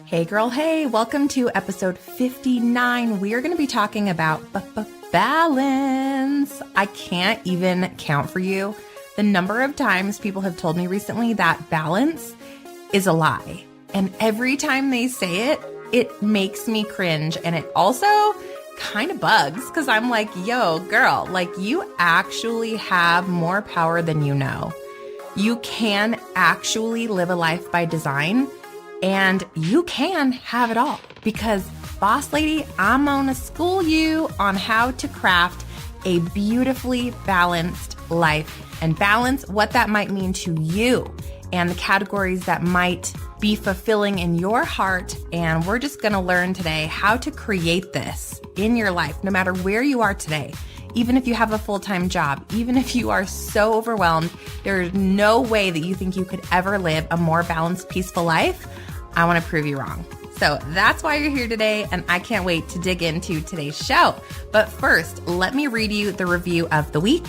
Hey girl, hey, welcome to episode 59. We are going to be talking about balance. I can't even count for you the number of times people have told me recently that balance is a lie. And every time they say it, it makes me cringe. And it also kind of bugs because I'm like, yo, girl, like you actually have more power than you know. You can actually live a life by design. And you can have it all because, boss lady, I'm gonna school you on how to craft a beautifully balanced life and balance what that might mean to you and the categories that might be fulfilling in your heart. And we're just gonna learn today how to create this in your life, no matter where you are today. Even if you have a full-time job, even if you are so overwhelmed, there's no way that you think you could ever live a more balanced, peaceful life. I want to prove you wrong. So that's why you're here today, and I can't wait to dig into today's show. But first, let me read you the review of the week.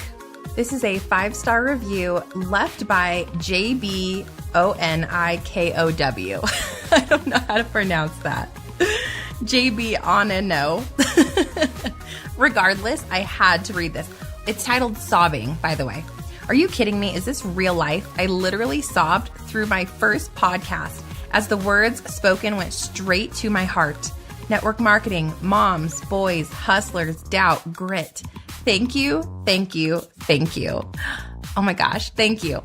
This is a 5-star review left by JBONIKOW. I don't know how to pronounce that. JB on a no. Regardless, I had to read this. It's titled Sobbing, by the way. Are you kidding me? Is this real life? I literally sobbed through my first podcast as the words spoken went straight to my heart. Network marketing, moms, boys, hustlers, doubt, grit. Thank you, thank you, thank you. Oh my gosh, thank you.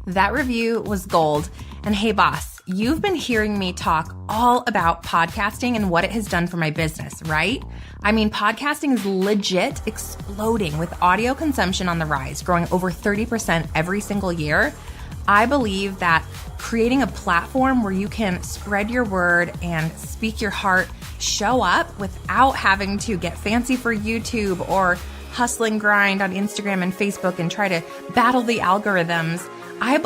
That review was gold. And hey, boss, you've been hearing me talk all about podcasting and what it has done for my business, right? I mean, podcasting is legit exploding with audio consumption on the rise, growing over 30% every single year. I believe that creating a platform where you can spread your word and speak your heart, show up without having to get fancy for YouTube or hustle and grind on Instagram and Facebook and try to battle the algorithms. I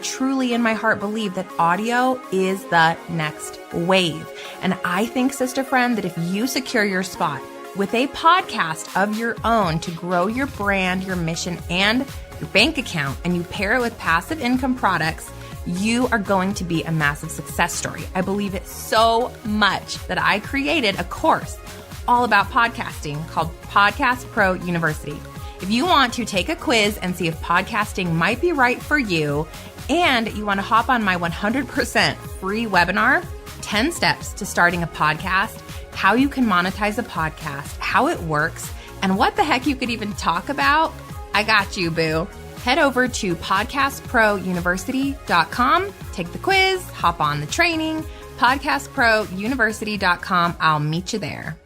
truly in my heart believe that audio is the next wave. And I think, sister friend, that if you secure your spot with a podcast of your own to grow your brand, your mission, and your bank account, and you pair it with passive income products, you are going to be a massive success story. I believe it so much that I created a course all about podcasting called Podcast Pro University. If you want to take a quiz and see if podcasting might be right for you, and you want to hop on my 100% free webinar, 10 steps to starting a podcast, how you can monetize a podcast, how it works, and what the heck you could even talk about, I got you, boo. Head over to podcastprouniversity.com, take the quiz, hop on the training, podcastprouniversity.com. I'll meet you there.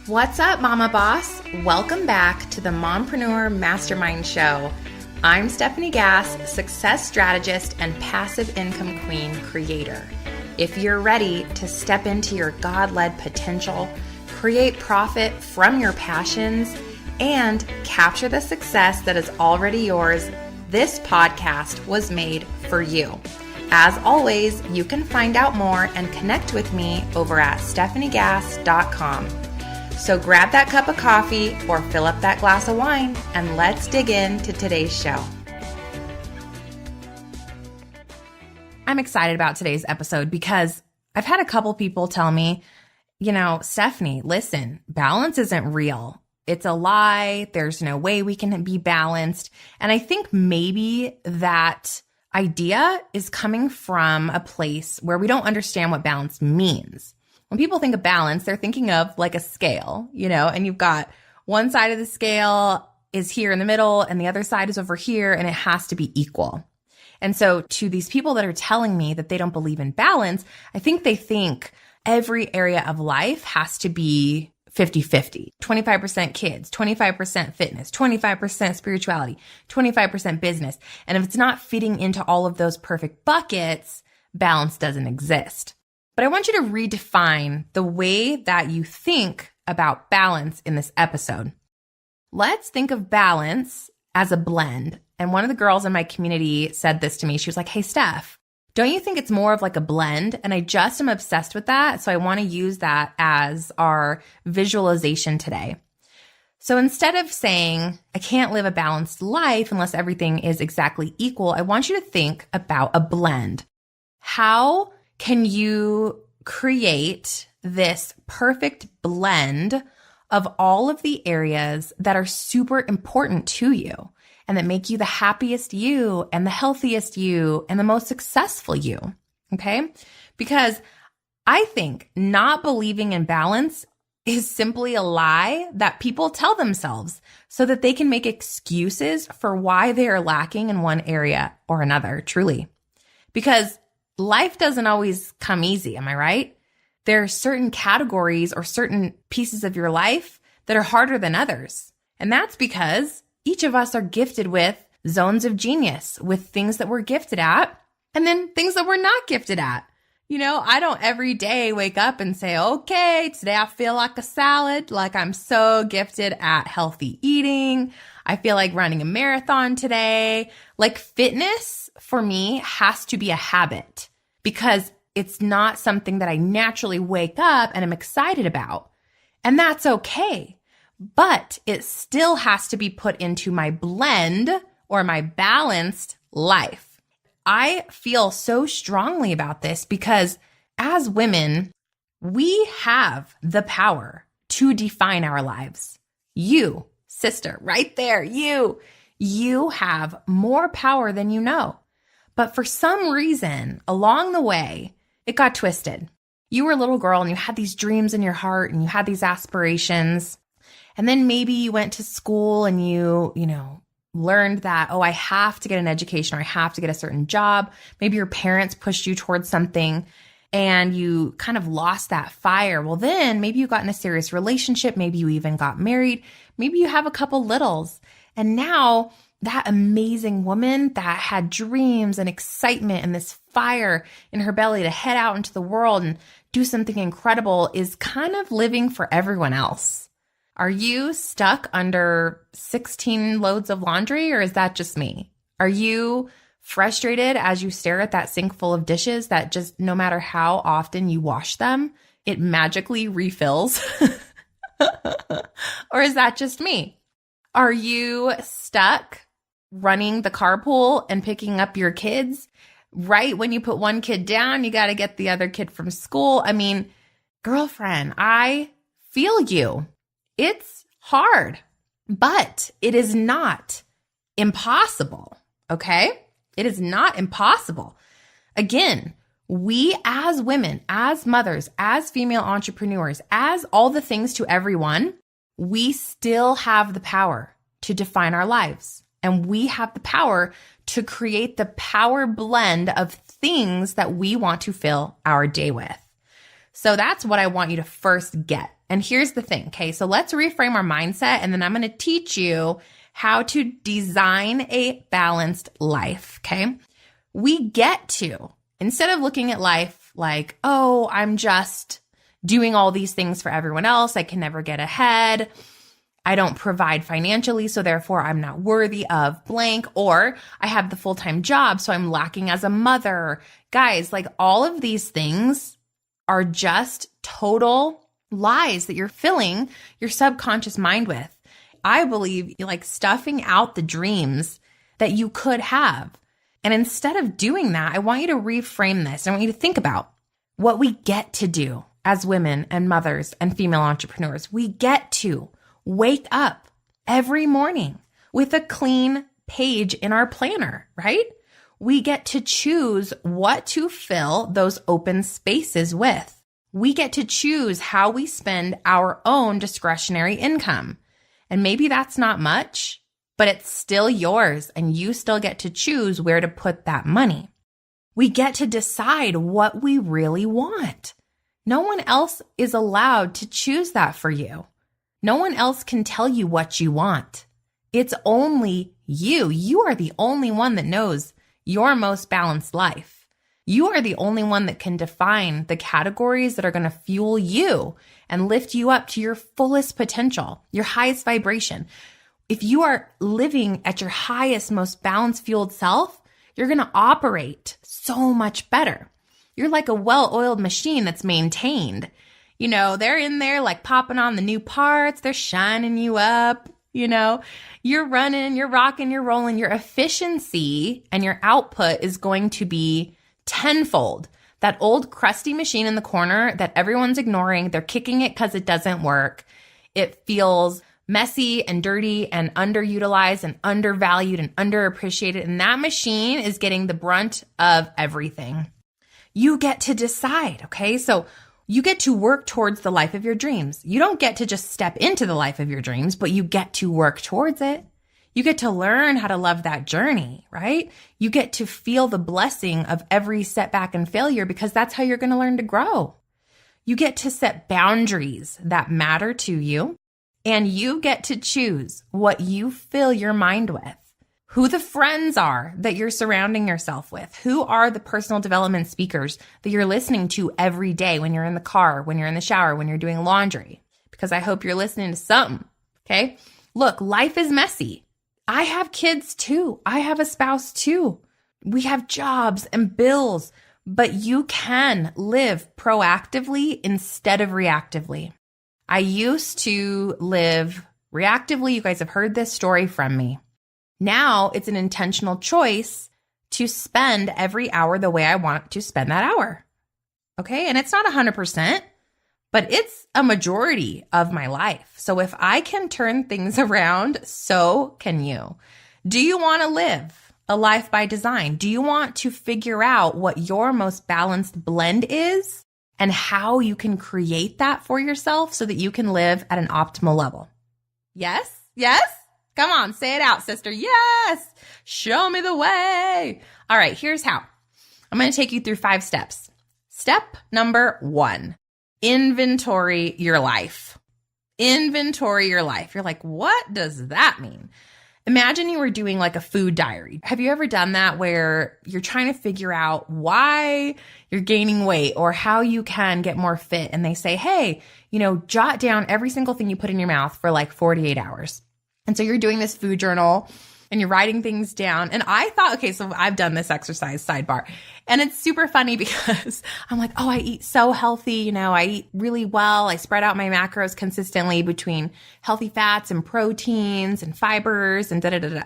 What's up, Mama Boss? Welcome back to the Mompreneur Mastermind Show. I'm Stephanie Gass, success strategist and passive income queen creator. If you're ready to step into your God-led potential, create profit from your passions, and capture the success that is already yours, this podcast was made for you. As always, you can find out more and connect with me over at stephaniegass.com. So grab that cup of coffee or fill up that glass of wine and let's dig into today's show. I'm excited about today's episode because I've had a couple people tell me, Stephanie, listen, balance isn't real. It's a lie. There's no way we can be balanced. And I think maybe that idea is coming from a place where we don't understand what balance means. When people think of balance, they're thinking of like a scale, and you've got one side of the scale is here in the middle and the other side is over here and it has to be equal. And so to these people that are telling me that they don't believe in balance, I think they think every area of life has to be 50-50, 25% kids, 25% fitness, 25% spirituality, 25% business. And if it's not fitting into all of those perfect buckets, balance doesn't exist. But I want you to redefine the way that you think about balance in this episode. Let's think of balance as a blend. And one of the girls in my community said this to me. She was like, hey, Steph, don't you think it's more of like a blend? And I just am obsessed with that. So I want to use that as our visualization today. So instead of saying, I can't live a balanced life unless everything is exactly equal, I want you to think about a blend. How can you create this perfect blend of all of the areas that are super important to you and that make you the happiest you and the healthiest you and the most successful you? Okay? Because I think not believing in balance is simply a lie that people tell themselves so that they can make excuses for why they are lacking in one area or another, truly. Because life doesn't always come easy, am I right? There are certain categories or certain pieces of your life that are harder than others. And that's because each of us are gifted with zones of genius, with things that we're gifted at, and then things that we're not gifted at. I don't every day wake up and say, okay, today I feel like a salad, like I'm so gifted at healthy eating. I feel like running a marathon today. Like fitness for me has to be a habit because it's not something that I naturally wake up and am excited about. And that's okay. But it still has to be put into my blend or my balanced life. I feel so strongly about this because as women, we have the power to define our lives. You, sister, right there, you have more power than you know. But for some reason, along the way, it got twisted. You were a little girl and you had these dreams in your heart and you had these aspirations. And then maybe you went to school and you learned that, I have to get an education or I have to get a certain job. Maybe your parents pushed you towards something and you kind of lost that fire. Well, then maybe you got in a serious relationship. Maybe you even got married. Maybe you have a couple littles. And now that amazing woman that had dreams and excitement and this fire in her belly to head out into the world and do something incredible is kind of living for everyone else. Are you stuck under 16 loads of laundry, or is that just me? Are you frustrated as you stare at that sink full of dishes that just no matter how often you wash them, it magically refills? Or is that just me? Are you stuck running the carpool and picking up your kids? Right when you put one kid down, you got to get the other kid from school. I mean, girlfriend, I feel you. It's hard, but it is not impossible, okay? It is not impossible. Again, we as women, as mothers, as female entrepreneurs, as all the things to everyone, we still have the power to define our lives. And we have the power to create the power blend of things that we want to fill our day with. So that's what I want you to first get. And here's the thing, okay? So let's reframe our mindset, and then I'm going to teach you how to design a balanced life, okay? We get to, instead of looking at life like, I'm just doing all these things for everyone else, I can never get ahead, I don't provide financially, so therefore I'm not worthy of blank, or I have the full-time job, so I'm lacking as a mother. Guys, like all of these things are just total lies that you're filling your subconscious mind with. I believe like stuffing out the dreams that you could have. And instead of doing that, I want you to reframe this. I want you to think about what we get to do as women and mothers and female entrepreneurs. We get to wake up every morning with a clean page in our planner, right? We get to choose what to fill those open spaces with. We get to choose how we spend our own discretionary income. And maybe that's not much, but it's still yours and you still get to choose where to put that money. We get to decide what we really want. No one else is allowed to choose that for you. No one else can tell you what you want. It's only you. You are the only one that knows your most balanced life. You are the only one that can define the categories that are going to fuel you and lift you up to your fullest potential, your highest vibration. If you are living at your highest, most balanced, fueled self, you're going to operate so much better. You're like a well-oiled machine that's maintained. They're in there like popping on the new parts. They're shining you up. You're running, you're rocking, you're rolling. Your efficiency and your output is going to be tenfold. That old crusty machine in the corner that everyone's ignoring, they're kicking it because it doesn't work. It feels messy and dirty and underutilized and undervalued and underappreciated. And that machine is getting the brunt of everything. You get to decide, okay? So you get to work towards the life of your dreams. You don't get to just step into the life of your dreams, but you get to work towards it. You get to learn how to love that journey, right? You get to feel the blessing of every setback and failure because that's how you're going to learn to grow. You get to set boundaries that matter to you, and you get to choose what you fill your mind with, who the friends are that you're surrounding yourself with, who are the personal development speakers that you're listening to every day when you're in the car, when you're in the shower, when you're doing laundry, because I hope you're listening to something, okay? Look, life is messy. I have kids too. I have a spouse too. We have jobs and bills, but you can live proactively instead of reactively. I used to live reactively. You guys have heard this story from me. Now it's an intentional choice to spend every hour the way I want to spend that hour. Okay. And it's not 100%, but it's a majority of my life. So if I can turn things around, so can you. Do you want to live a life by design? Do you want to figure out what your most balanced blend is and how you can create that for yourself so that you can live at an optimal level? Yes? Yes? Come on, say it out, sister. Yes. Show me the way. All right, here's how. I'm going to take you through 5 steps. Step number 1, inventory your life. Inventory your life. You're like, what does that mean? Imagine you were doing like a food diary. Have you ever done that where you're trying to figure out why you're gaining weight or how you can get more fit? And they say, hey, jot down every single thing you put in your mouth for like 48 hours. And so you're doing this food journal and you're writing things down. And I thought, okay, so I've done this exercise, sidebar. And it's super funny because I'm like, oh, I eat so healthy. I eat really well. I spread out my macros consistently between healthy fats and proteins and fibers and da-da-da-da.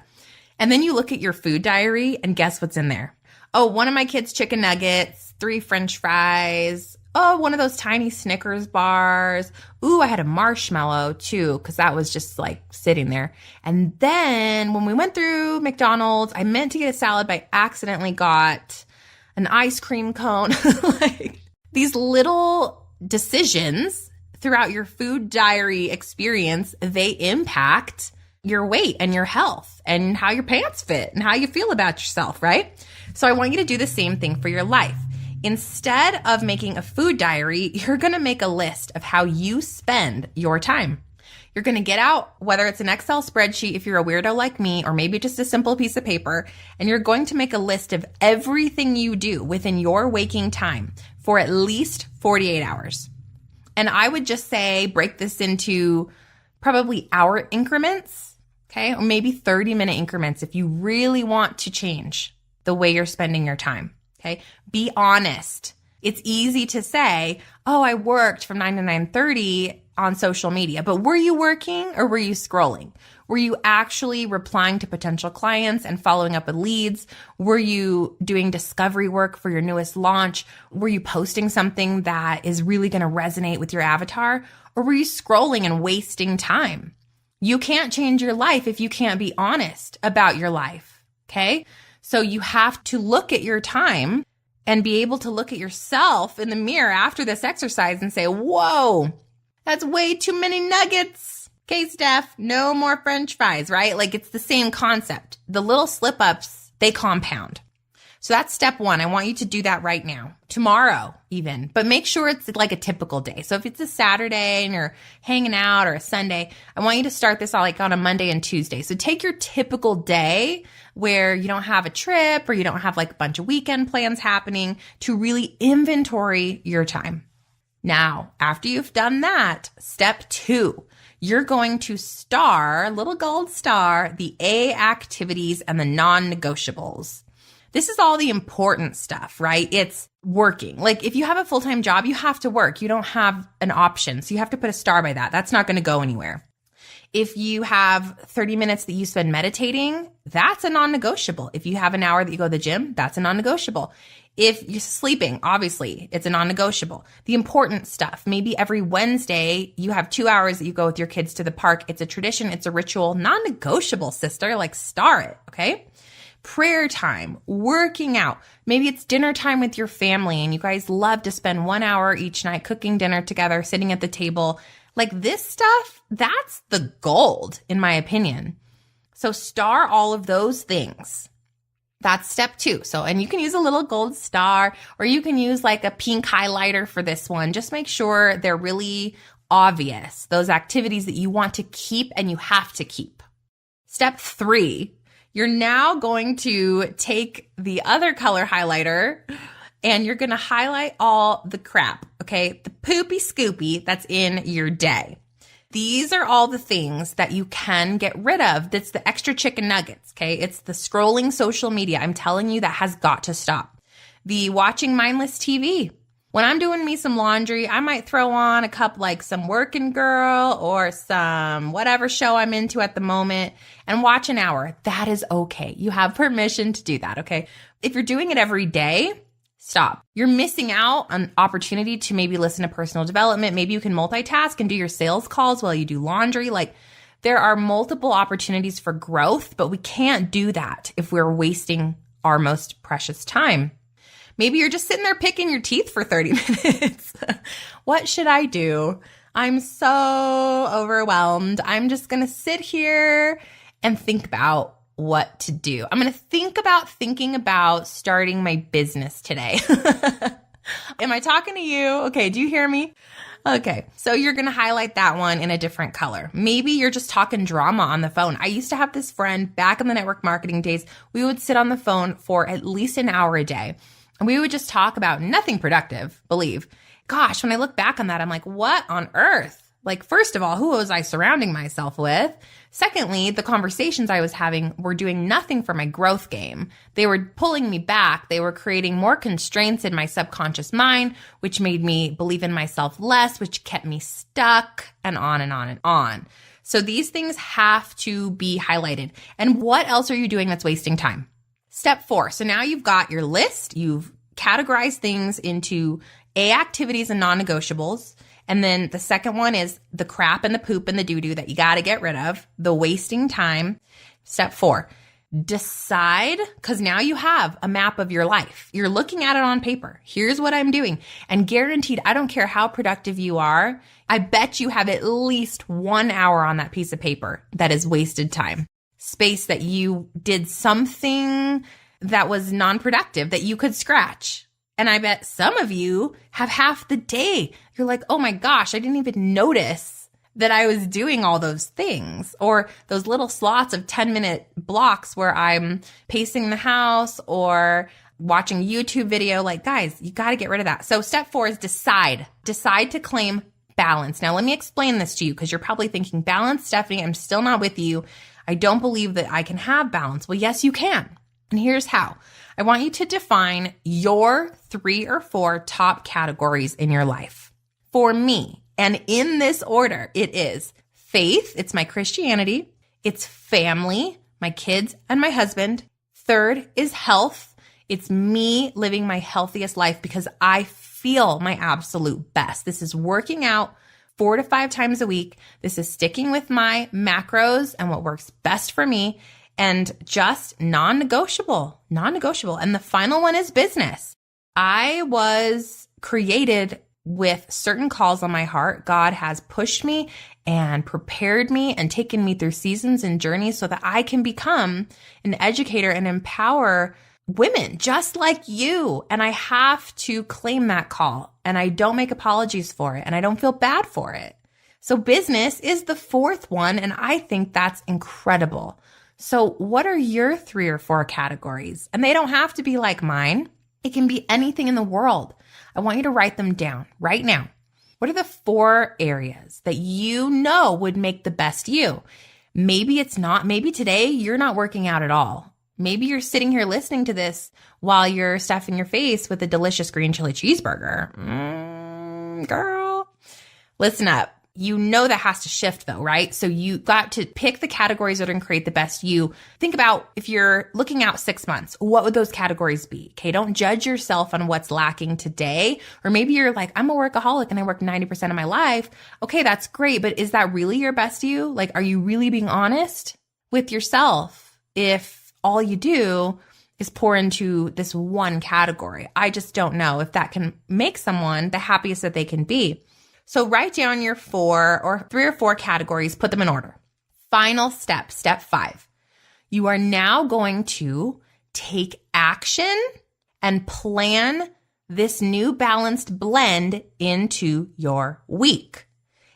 And then you look at your food diary and guess what's in there? Oh, one of my kids' chicken nuggets, 3 French fries. Oh, one of those tiny Snickers bars. Ooh, I had a marshmallow too, because that was just like sitting there. And then when we went through McDonald's, I meant to get a salad, but I accidentally got an ice cream cone. Like these little decisions throughout your food diary experience, they impact your weight and your health and how your pants fit and how you feel about yourself, right? So I want you to do the same thing for your life. Instead of making a food diary, you're going to make a list of how you spend your time. You're going to get out, whether it's an Excel spreadsheet if you're a weirdo like me, or maybe just a simple piece of paper, and you're going to make a list of everything you do within your waking time for at least 48 hours. And I would just say break this into probably hour increments, okay? Or maybe 30-minute increments if you really want to change the way you're spending your time. Okay. Be honest. It's easy to say, oh, I worked from 9 to 9:30 on social media, but were you working or were you scrolling? Were you actually replying to potential clients and following up with leads? Were you doing discovery work for your newest launch? Were you posting something that is really going to resonate with your avatar? Or were you scrolling and wasting time? You can't change your life if you can't be honest about your life. Okay. So you have to look at your time and be able to look at yourself in the mirror after this exercise and say, whoa, that's way too many nuggets. Okay, Stef, no more French fries, right? Like it's the same concept. The little slip ups, they compound. So that's step 1. I want you to do that right now, tomorrow even, but make sure it's like a typical day. So if it's a Saturday and you're hanging out or a Sunday, I want you to start this like on a Monday and Tuesday. So take your typical day where you don't have a trip or you don't have like a bunch of weekend plans happening to really inventory your time. Now, after you've done that, step 2, you're going to little gold star, the A activities and the non-negotiables. This is all the important stuff, right? It's working. Like if you have a full-time job, you have to work. You don't have an option. So you have to put a star by that. That's not going to go anywhere. If you have 30 minutes that you spend meditating, that's a non-negotiable. If you have an hour that you go to the gym, that's a non-negotiable. If you're sleeping, obviously, it's a non-negotiable. The important stuff, maybe every Wednesday, you have 2 hours that you go with your kids to the park. It's a tradition. It's a ritual. Non-negotiable, sister. Like star it, okay? Prayer time, working out. Maybe it's dinner time with your family and you guys love to spend 1 hour each night cooking dinner together, sitting at the table. Like this stuff, that's the gold, in my opinion. So star all of those things. That's step 2. So, and you can use a little gold star or you can use like a pink highlighter for this one. Just make sure they're really obvious. Those activities that you want to keep and you have to keep. Step 3, you're now going to take the other color highlighter and you're going to highlight all the crap, okay? The poopy scoopy that's in your day. These are all the things that you can get rid of. That's the extra chicken nuggets, okay? It's the scrolling social media. I'm telling you, that has got to stop. The watching mindless TV. When I'm doing me some laundry, I might throw on a couple like some Working Girl or some whatever show I'm into at the moment and watch an hour. That is okay. You have permission to do that, okay? If you're doing it every day, stop. You're missing out on opportunity to maybe listen to personal development. Maybe you can multitask and do your sales calls while you do laundry. Like there are multiple opportunities for growth, but we can't do that if we're wasting our most precious time. Maybe you're just sitting there picking your teeth for 30 minutes. What should I do? I'm so overwhelmed. I'm just going to sit here and think about what to do. I'm going to thinking about starting my business today. Am I talking to you? Okay. Do you hear me? Okay. So you're going to highlight that one in a different color. Maybe you're just talking drama on the phone. I used to have this friend back in the network marketing days. We would sit on the phone for at least an hour a day and we would just talk about nothing productive, believe. Gosh, when I look back on that, I'm like, what on earth? Like, first of all, who was I surrounding myself with? Secondly, the conversations I was having were doing nothing for my growth game. They were pulling me back. They were creating more constraints in my subconscious mind, which made me believe in myself less, which kept me stuck, and on and on and on. So these things have to be highlighted. And what else are you doing that's wasting time? Step 4. So now you've got your list. You've categorized things into A, activities and non-negotiables. And then the second one is the crap and the poop and the doo-doo that you got to get rid of, the wasting time. Step 4, decide, because now you have a map of your life. You're looking at it on paper. Here's what I'm doing. And guaranteed, I don't care how productive you are, I bet you have at least 1 hour on that piece of paper that is wasted time. Space that you did something that was non-productive that you could scratch. And I bet some of you have half the day. You're like, oh my gosh, I didn't even notice that I was doing all those things. Or those little slots of 10-minute blocks where I'm pacing the house or watching YouTube video. Like, guys, you got to get rid of that. So step 4 is decide. Decide to claim balance. Now, let me explain this to you because you're probably thinking, balance, Stephanie, I'm still not with you. I don't believe that I can have balance. Well, yes, you can. And here's how. I want you to define your 3 or 4 top categories in your life. For me, and in this order, it is faith, it's my Christianity, it's family, my kids and my husband. 3rd is health. It's me living my healthiest life because I feel my absolute best. This is working out 4 to 5 times a week. This is sticking with my macros and what works best for me. And just non-negotiable. And the final one is business. I was created with certain calls on my heart. God has pushed me and prepared me and taken me through seasons and journeys so that I can become an educator and empower women just like you. And I have to claim that call and I don't make apologies for it and I don't feel bad for it. So business is the 4th one. And I think that's incredible. So what are your 3 or 4 categories? And they don't have to be like mine. It can be anything in the world. I want you to write them down right now. What are the 4 areas that you know would make the best you? Maybe it's not. Maybe today you're not working out at all. Maybe you're sitting here listening to this while you're stuffing your face with a delicious green chili cheeseburger. Girl, listen up. You know that has to shift though, right? So you got to pick the categories that are going to create the best you. Think about if you're looking out 6 months, what would those categories be? Okay, don't judge yourself on what's lacking today. Or maybe you're like, I'm a workaholic and I work 90% of my life. Okay, that's great. But is that really your best you? Like, are you really being honest with yourself if all you do is pour into this one category? I just don't know if that can make someone the happiest that they can be. So write down your 3 or 4 categories, put them in order. Final step, step 5. You are now going to take action and plan this new balanced blend into your week.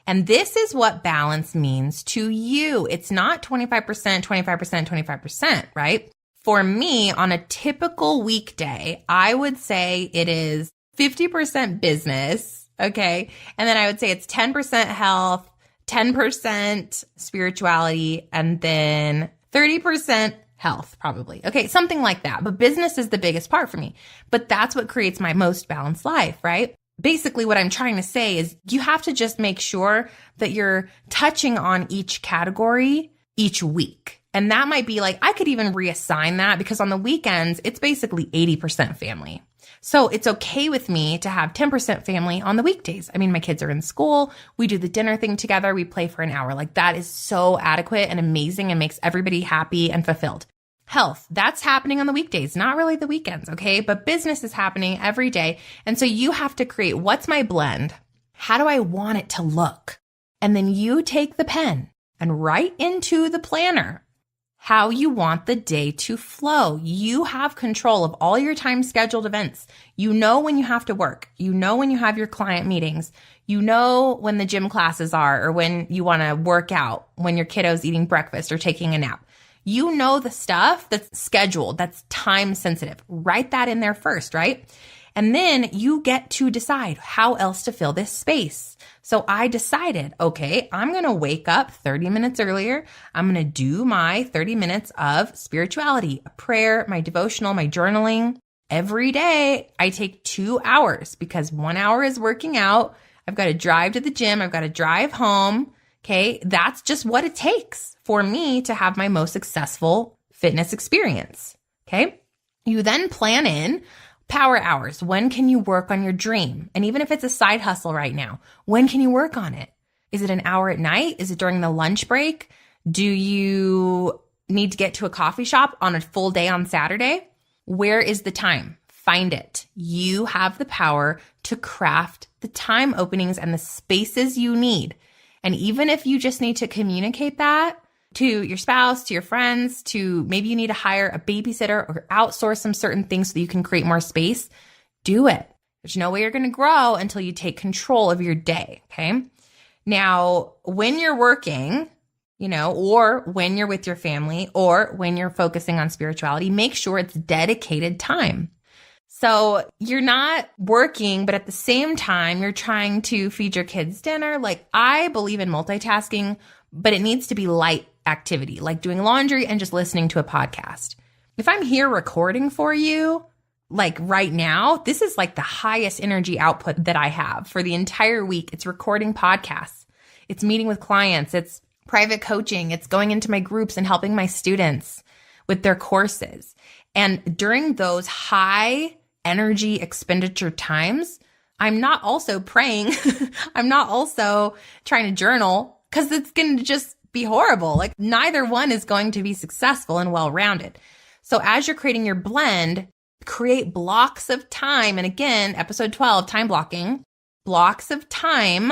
And this is what balance means to you. It's not 25%, 25%, 25%, right? For me, on a typical weekday, I would say it is 50% business. Okay. And then I would say it's 10% health, 10% spirituality, and then 30% health, probably. Okay. Something like that. But business is the biggest part for me. But that's what creates my most balanced life, right? Basically, what I'm trying to say is you have to just make sure that you're touching on each category each week. And that might be like, I could even reassign that because on the weekends, it's basically 80% family. So it's okay with me to have 10% family on the weekdays. I mean, my kids are in school. We do the dinner thing together. We play for an hour. Like that is so adequate and amazing and makes everybody happy and fulfilled. Health, that's happening on the weekdays, not really the weekends, okay? But business is happening every day. And so you have to create, what's my blend? How do I want it to look? And then you take the pen and write into the planner how you want the day to flow. You have control of all your time scheduled events. You know when you have to work. You know when you have your client meetings. You know when the gym classes are or when you want to work out, when your kiddo's eating breakfast or taking a nap. You know the stuff that's scheduled, that's time sensitive. Write that in there first, right? And then you get to decide how else to fill this space. So I decided, okay, I'm going to wake up 30 minutes earlier. I'm going to do my 30 minutes of spirituality, a prayer, my devotional, my journaling. Every day I take 2 hours because 1 hour is working out. I've got to drive to the gym. I've got to drive home. Okay. That's just what it takes for me to have my most successful fitness experience. Okay. You then plan in power hours. When can you work on your dream? And even if it's a side hustle right now, when can you work on it? Is it an hour at night? Is it during the lunch break? Do you need to get to a coffee shop on a full day on Saturday? Where is the time? Find it. You have the power to craft the time openings and the spaces you need. And even if you just need to communicate that to your spouse, to your friends, to maybe you need to hire a babysitter or outsource some certain things so that you can create more space, do it. There's no way you're going to grow until you take control of your day. Okay. Now, when you're working, or when you're with your family or when you're focusing on spirituality, make sure it's dedicated time. So you're not working, but at the same time, you're trying to feed your kids dinner. Like I believe in multitasking, but it needs to be light activity, like doing laundry and just listening to a podcast. If I'm here recording for you, like right now, this is like the highest energy output that I have for the entire week. It's recording podcasts. It's meeting with clients. It's private coaching. It's going into my groups and helping my students with their courses. And during those high energy expenditure times, I'm not also praying. I'm not also trying to journal because it's going to just be horrible. Like neither one is going to be successful and well-rounded. So as you're creating your blend, create blocks of time. And again, episode 12, time blocking, blocks of time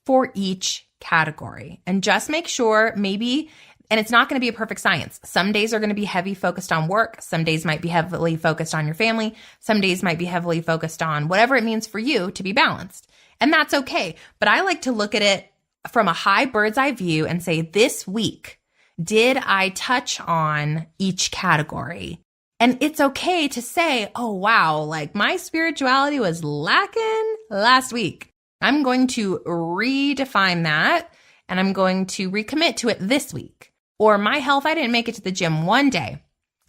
for each category. And just make sure maybe, and it's not going to be a perfect science. Some days are going to be heavy focused on work. Some days might be heavily focused on your family. Some days might be heavily focused on whatever it means for you to be balanced. And that's okay. But I like to look at it from a high bird's eye view and say, this week, did I touch on each category? And it's okay to say, oh, wow, like my spirituality was lacking last week. I'm going to redefine that and I'm going to recommit to it this week. Or my health, I didn't make it to the gym one day.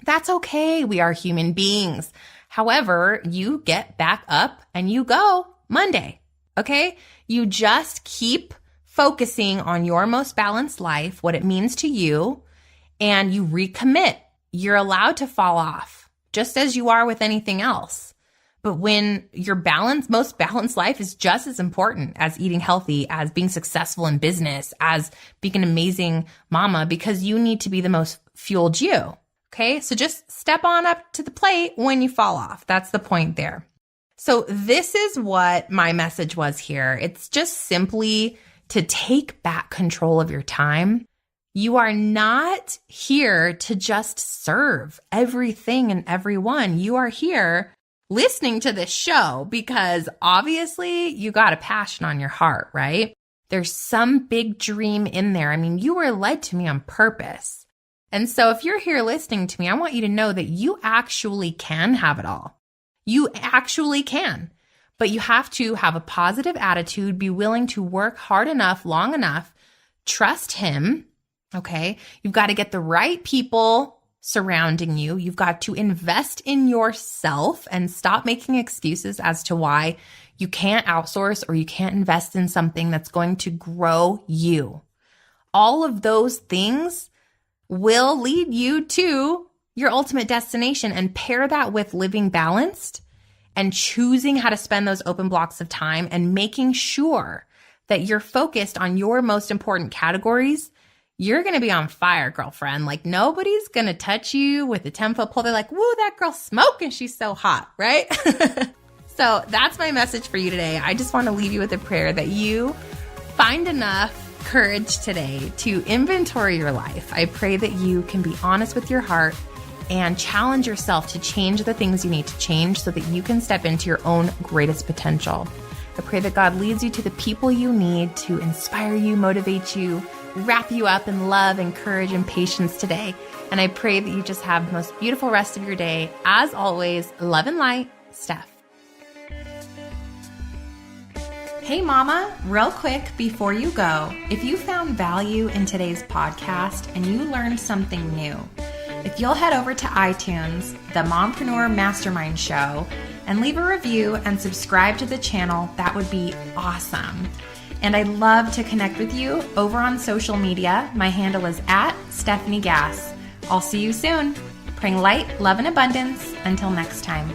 That's okay. We are human beings. However, you get back up and you go Monday. Okay? You just keep focusing on your most balanced life, what it means to you, and you recommit. You're allowed to fall off, just as you are with anything else. But when your most balanced life is just as important as eating healthy, as being successful in business, as being an amazing mama, because you need to be the most fueled you. Okay? So just step on up to the plate when you fall off. That's the point there. So this is what my message was here. It's just simply to take back control of your time. You are not here to just serve everything and everyone. You are here listening to this show because obviously you got a passion on your heart, right? There's some big dream in there. I mean, you were led to me on purpose. And so if you're here listening to me, I want you to know that you actually can have it all. You actually can, but you have to have a positive attitude, be willing to work hard enough, long enough, trust him, okay? You've got to get the right people surrounding you. You've got to invest in yourself and stop making excuses as to why you can't outsource or you can't invest in something that's going to grow you. All of those things will lead you to your ultimate destination, and pair that with living balanced and choosing how to spend those open blocks of time and making sure that you're focused on your most important categories. You're going to be on fire, girlfriend. Like nobody's going to touch you with a 10-foot pole. They're like, woo, that girl's smoking. She's so hot, right? So that's my message for you today. I just want to leave you with a prayer that you find enough courage today to inventory your life. I pray that you can be honest with your heart and challenge yourself to change the things you need to change so that you can step into your own greatest potential. I pray that God leads you to the people you need to inspire you, motivate you, wrap you up in love and courage and patience today. And I pray that you just have the most beautiful rest of your day. As always, love and light, Stef. Hey mama, real quick before you go, if you found value in today's podcast and you learned something new, if you'll head over to iTunes, the Mompreneur Mastermind Show, and leave a review and subscribe to the channel, that would be awesome. And I'd love to connect with you over on social media. My handle is @StephanieGass. I'll see you soon. Praying light, love, and abundance. Until next time.